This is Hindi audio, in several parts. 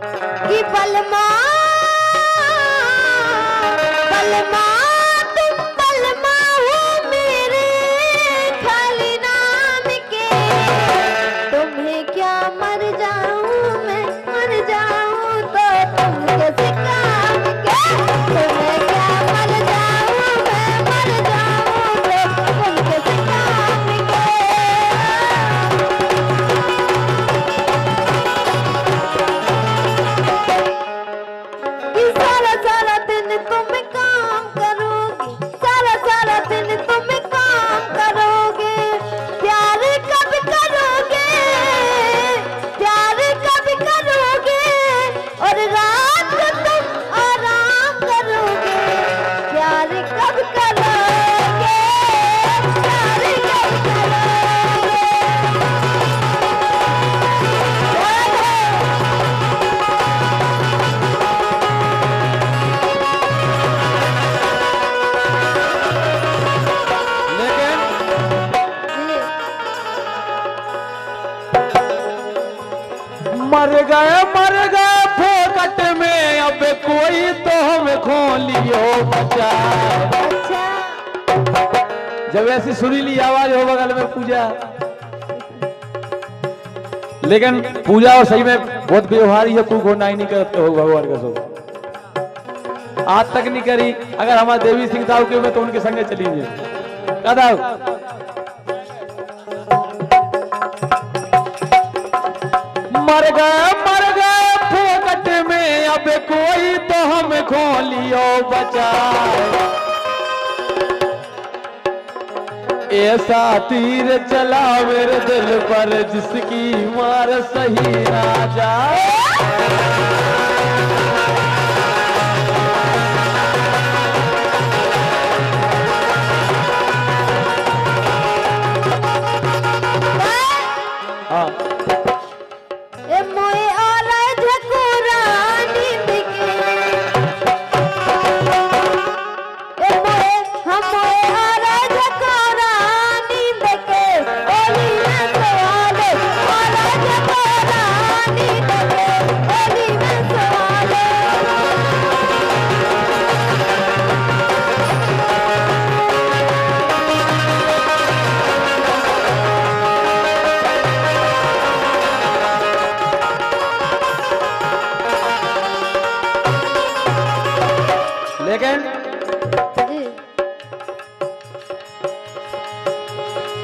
कि बलमा बलमा तुम बलमा हो मेरे खाली नाम के, तुम्हें क्या मर जाऊं मैं मर जाऊं तो तुम किस काम के, तुम्हें क्या मर जाऊं मैं मर जाऊं तो तुम किस काम के। कि सारा सारा दिन तुम काम करोगे, सारा सारा दिन तुम काम करोगे, प्यार कब करोगे, प्यार कब करोगे, और रात को तुम आराम करोगे, प्यार कब करोगे, प्यार कब करोगे। मर गए फोकट में, अब कोई तो हमें खोलियो बचा। अच्छा जब ऐसी सुरीली आवाज हो बगल में पूजा, लेकिन पूजा और सही में बहुत व्यवहारी है, कोई घोना ही नहीं करते हो भगवान का सब आज तक नहीं करी। अगर हमारे देवी सिंह साहब के में तो उनके संगे चली जाए। मर गए फोकट में, अब कोई तो हमें खोलियो बचा। ऐसा तीर चला मेरे दिल पर जिसकी मार सही ना जाए। हाँ ए मोए आला झकोरा नींद के, ए मोए हम मोए आला झकोरा नींद के, ओली में सवाले आला झकोरा नींद के, ओली में सवाले। लेकिन जी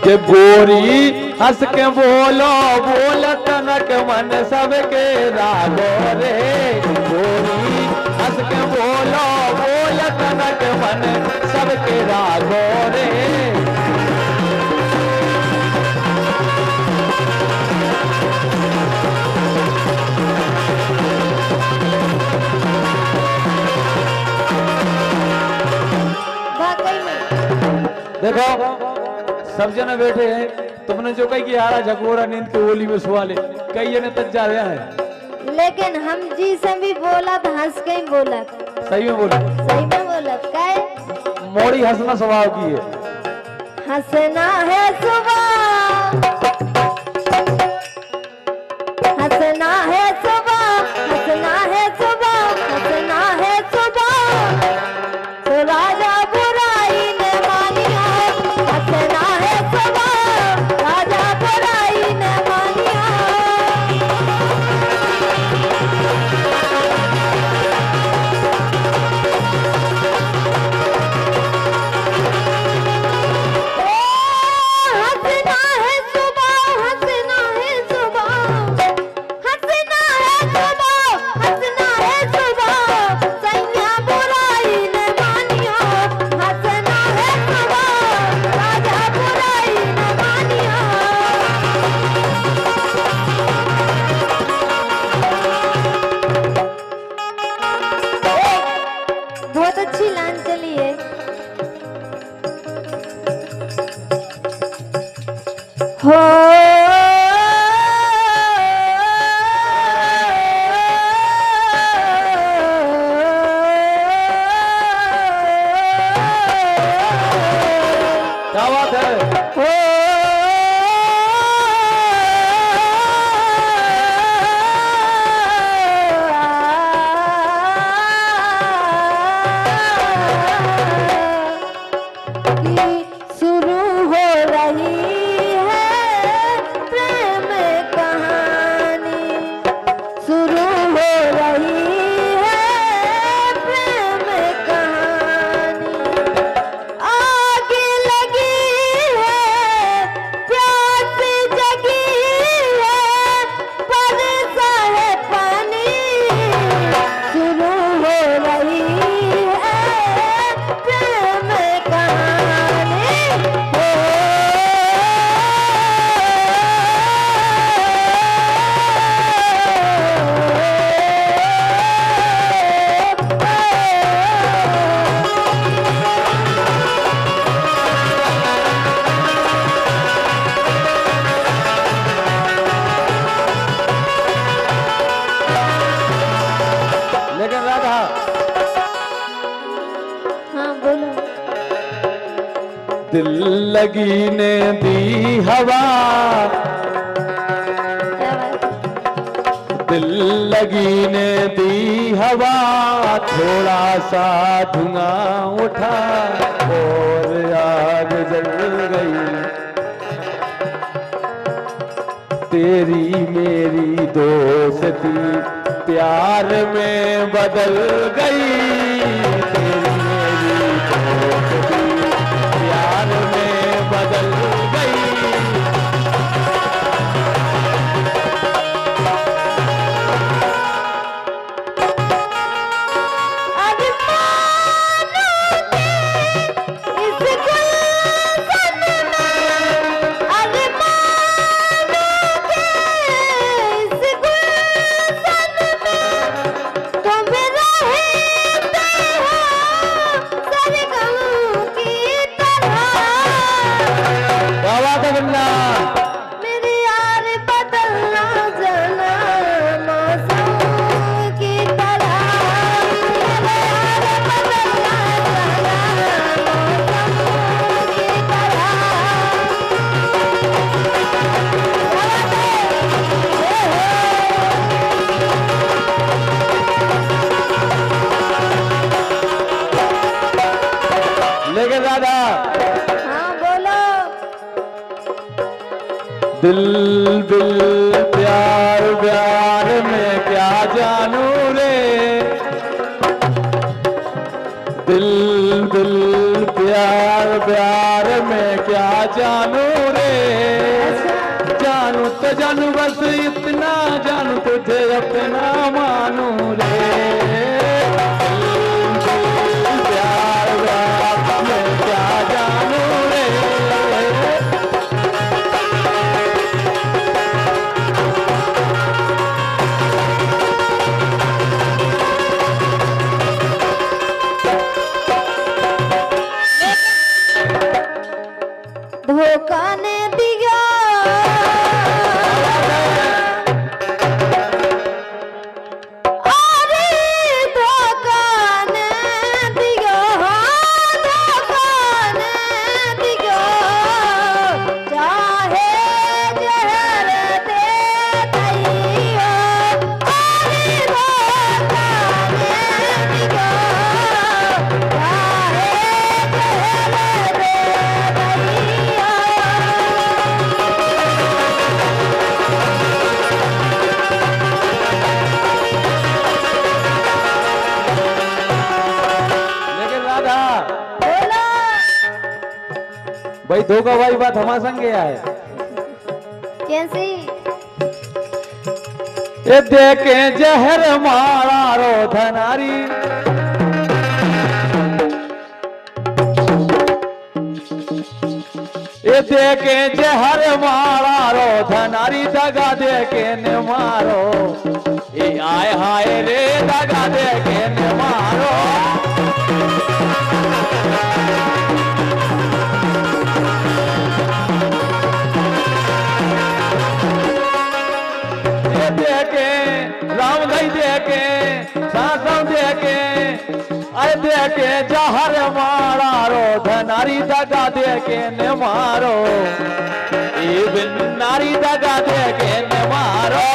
के गोरी हंस के बोलो बोल तनक मन सबके रागो रे। गोरी हंस के बोलो बोल तनक मन सबके रागो रे। वाकई में देखो सब जने बैठे हैं, तुमने जो कही कि यारा झकोरा नींद के ओली में सुआ ले, कई जने तक जा रहे हैं, लेकिन हम जी से भी बोला तो हंस के ही बोला, सही में बोले। सही में बोला काय मोड़ी हंसना स्वभाव की है। हंसना है सुबह, हंसना है सुबह, हंसना है सुबह, हंसना है सुबह, तो राजा बुराई ने मानिया, हंसना है सुबह, राजा बुराई ने मानिया। हंसना रही है प्रेम कहानी। आग लगी है, प्यास जगी है, बरसा है पानी, शुरू हो रही है प्रेम कहानी। लेकिन राधा हाँ बोलो। दिल लगी ने दी हवा, क्या बात है? दिल लगी ने दी हवा, थोड़ा सा धुआं उठा और आग जल गई। तेरी मेरी दोस्ती प्यार में बदल गई। तेरी मेरी दोस्ती प्यार में बदल गई। मेरी यार बदलना जाना मौसम की तरह, मेरे यार बदलना जाना मौसम की तरह। लेकिन राधा हाँ बोलो। दिल दिल प्यार प्यार में क्या जानू रे। दिल दिल प्यार प्यार में क्या जानू रे। जानू तो जानू बस इतना जानू तुझे अपना मानू रे। दिल प्यार प्यार में क्या जानू रे। धोखा ने दिया, अरे धोखा ने दिया, धोखा ने दिया, चाहे जहर दे दिया, अरे धोखा ने दिया, चाहे जहर दे दिया। लेकिन राधा बोलो। भाई धोखा वाली बात हमारे संग है। कैसी? ये देखे जहर मारा रो धनारी। ये देखे जहर मारा रो धनारी। दगा दे के न मारो, ये आए हाय रे दगा दे के न मारो। ये देखे राम गई देखे सासम देखे, अरे देखे जहर मारा रो धनारी। दगा दे के न मारो, ये बिन नारी दगा दे के न मारो।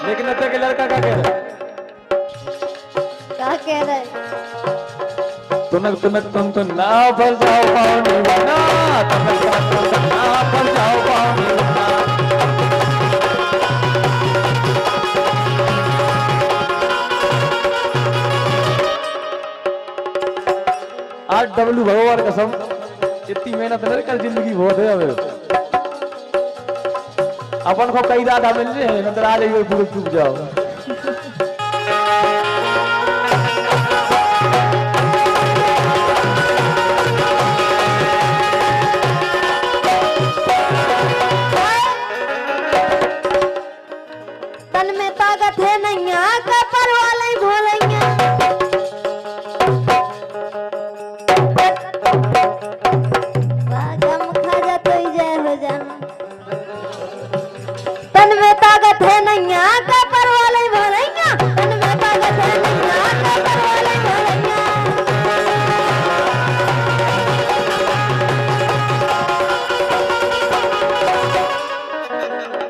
लेकिन अत्ते के लड़का क्या कह रहा है? क्या कह रहे? तुनक तुनक तुन ना भर जाओ पानी ना, तुनक तुनक तुन ना भर जाओ पानी ना। आज डब्लू भगवान कसम इतनी मेहनत नहीं कर, जिंदगी बहुत है अब अपन को कई दादा मिल रहे नजर आ रही पूरे चुप जाओ। तन में ताकत है नैया का पर वाले भोलैया, गम खा जा तो जय हो जाना। तन में ताकत है नैया का पर वाले भोलैया, तन में ताकत है नैया का पर वाले भोलैया।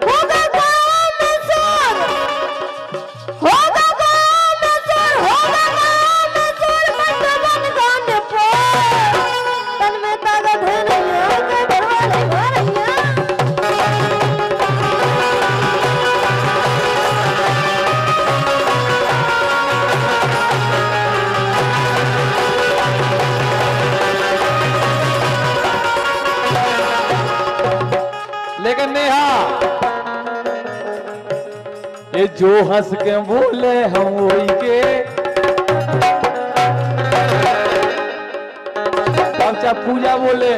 होगा गाँव में शोर, होगा गाँव में शोर, होगा गाँव में शोर, बंदोबन गाने पर। तन में ताकत है नैया का पर वाले भोलैया। लेकिन नेहा ये जो हंस के बोले हम वही के, अब चाहे पूजा बोले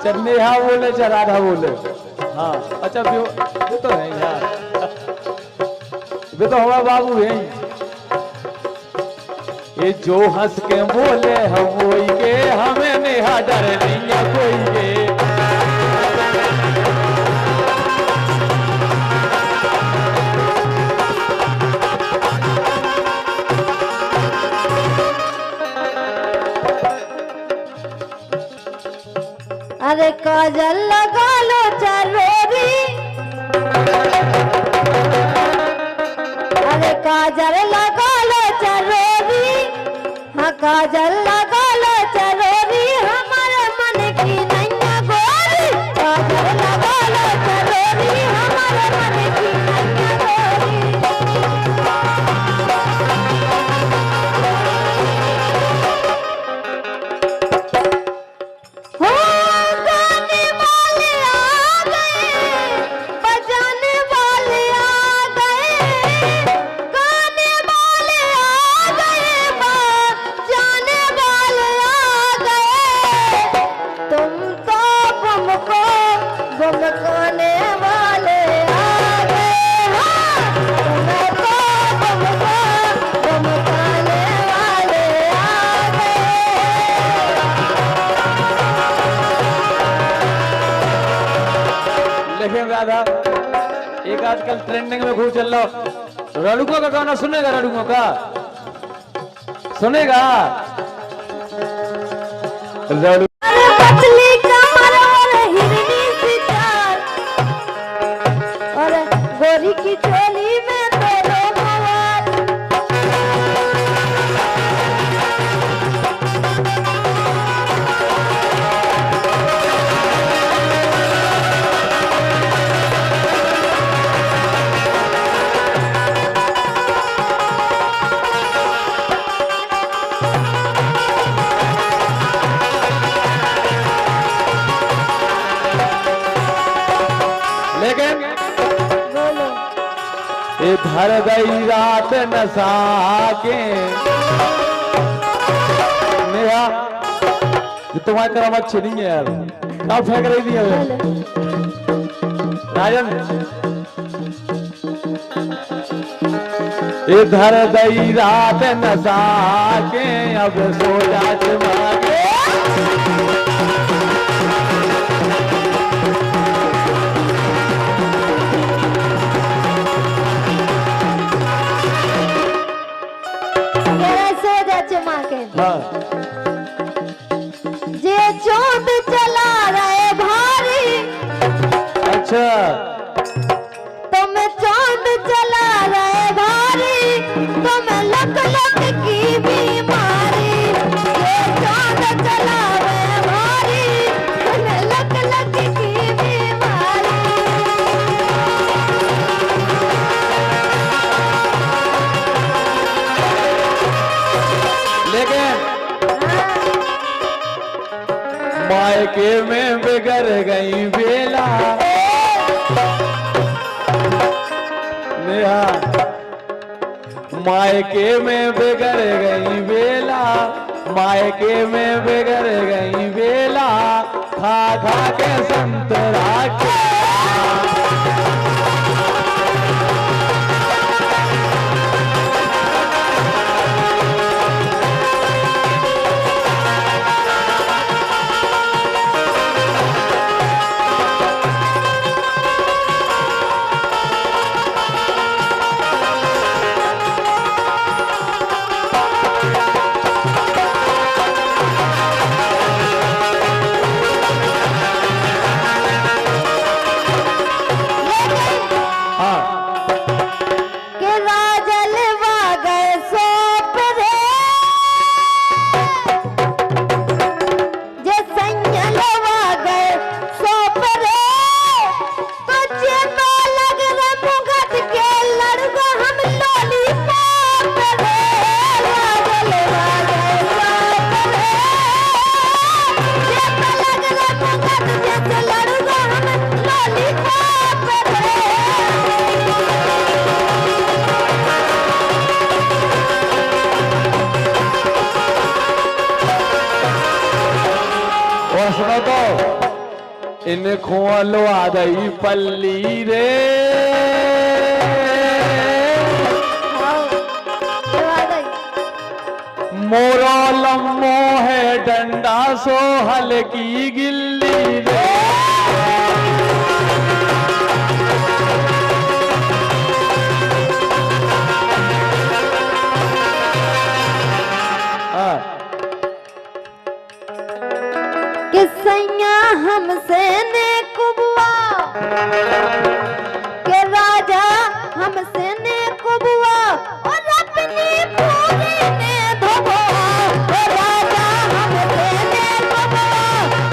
चाहे नेहा बोले चाहे राधा बोले, हाँ अच्छा वे तो है यार, वे तो हमारा बाबू है। ये जो हंस के बोले हम वही के, हमें नेहा डर नहीं है कोई के। अरे काजल लगा लो चरोरी, अरे काजल लगा लो चरोरी, हाँ काजल लगा लो चरोरी, हमारे मन की नैया गोरी। काजल लगा लो चरोरी, हमारे मन की नैया गोरी। हो गाने वाले आ गए, बजाने वाले आ गए, गाने वाले आ गए, बजाने वाले आ गए। तुम तो बमको बमकाने वाले आ गए, हाँ तुम्हें तो बमको बमकाने वाले आ गए। लेकिन राधा एक आजकल ट्रेंडिंग में खूब चल रहा, रड़ुकों का गाना सुनेगा? रड़ुकों का सुनेगा? रड़ु अरे पतली कमर और हिरनी सी चाल, और गोरी की चोली में तेरे मवाल। लेकिन बोलो ये धर गई रात नशा के, नेहा ये तुम्हारी तरह मत अच्छी नहीं है यार, कहाँ फेंक रही थी हमें राजन? ये धर गई रात नशा के, अब सो जा चुमा के। तेरा सो जा चुमा के। हाँ जे चोट चला रहे भारी, अच्छा तुम चोट चला रहे भारी, तुम लक लक की बीमारी। जे मायके में बिगड़ गई बेला। नेहा मायके में बिगड़ गई बेला, मायके में बिगड़ गई बेला, खा खा के संतरा के। इन खोलो आदई पल्ली रे, मोरो लम्बो है डंडा सो हल्की गिल्ली रे। किसैया हमसे ने कुबुआ के राजा हमसे ने कुबुआ और अपनी पूरी ने धोबा। राजा हमसे ने कुबुआ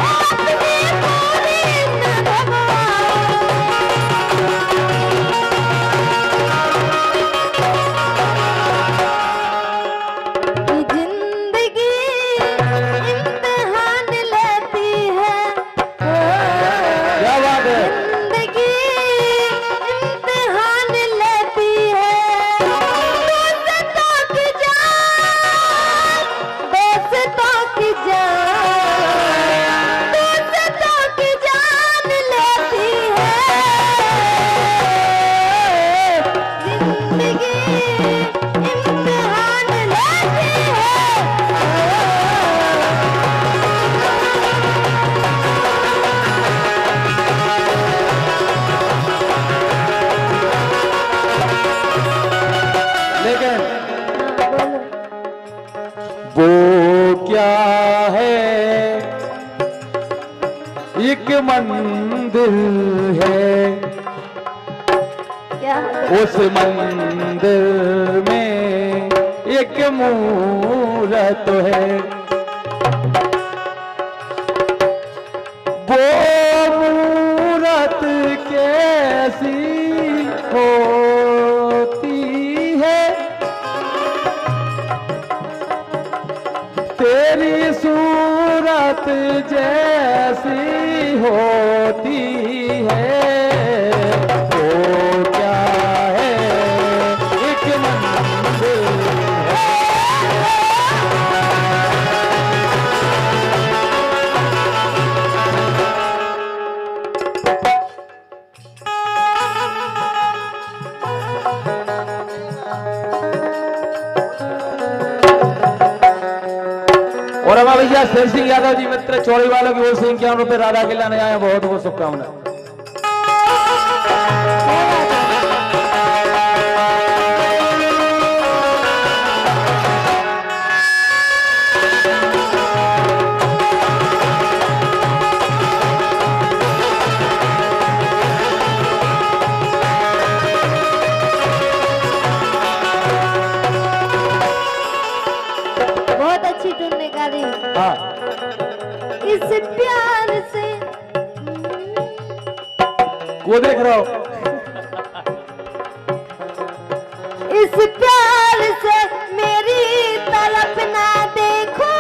और अपनी पूरी ने धोबा। जिंदगी इम्तिहान लेती है, क्या बात है। जिंदगी इम्तिहान लेती है। दोस्तों की जान, दोस्तों की जान, दोस्तों की जान लेती है। जिंदगी इम्तिहान लेती है। लेकिन वो क्या है, एक मंदिर है, क्या उस मंदिर में एक मूरत है। वो मूरत कैसी होती है, तेरी सूरत जैसी होती है। वो क्या है, एक मंदिर है। और हमारे भैया शेर सिंह यादव जी मित्र चौड़ी वालों की ओर से 51 रुपए राधा के लाने आए, बहुत बहुत शुभकामनाएं। बहुत अच्छी धुन निकाली। हाँ इस प्यार से वो देख रहा हो, इस प्यार से मेरी तरफ ना देखो।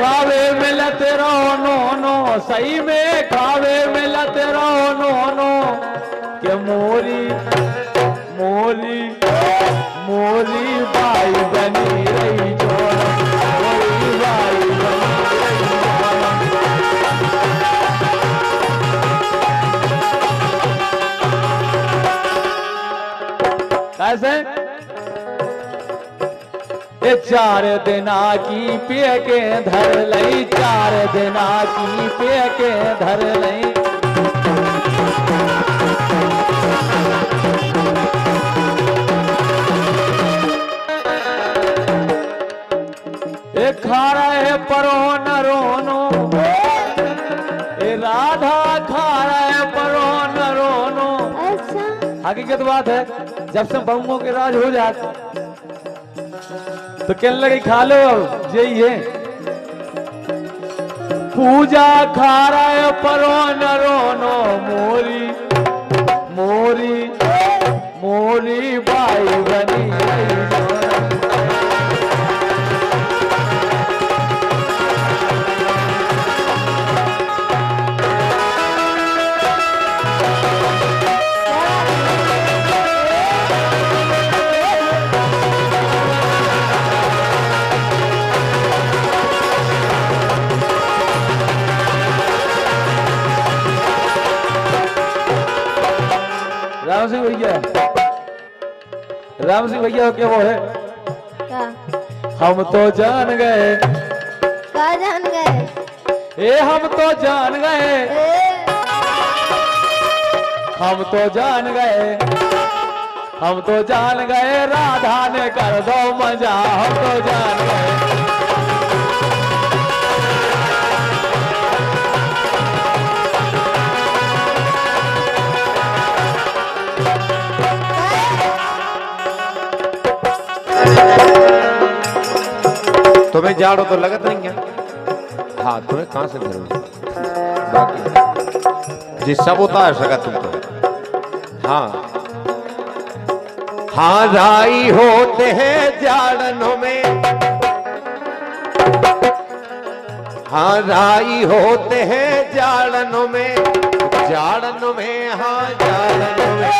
खावे मिलते रहो नो सही में खावे मिलते रहो नो के मोरी मोरी मोरी बाई बनी रही जोड़ा मोरी बाई बनी रही जोड़ा। कैसे ये 4 दिना की पिय के धर लई 4 दिना की पिय के धर लई ये खा रहे परो न रोनो ये राधा खा रहे परो न रोनो। अच्छा हकीकत बात है जब से बहुओं के राज हो जाते तो कहने लगे खा लो यही है पूजा खा रहे परो न रोनो मोरी मोरी मोरी बाई बनी रही जोड़ा। राम सिंह भैया क्या वो है क्या हम तो जान गए क्या जान गए ए हम तो जान गए हम तो जान गए हम तो जान गए राधा ने कर दो मजा हम तो जान गए। तुम्हें जाड़ो तो लगत नहीं क्या? हाँ तुम्हें कहां से धरो बाकी जी सब होता है सका तुम तो। हाँ हाँ राई होते हैं जाड़नों में हाँ राई होते हैं जाड़नों में हाँ जाड़नों में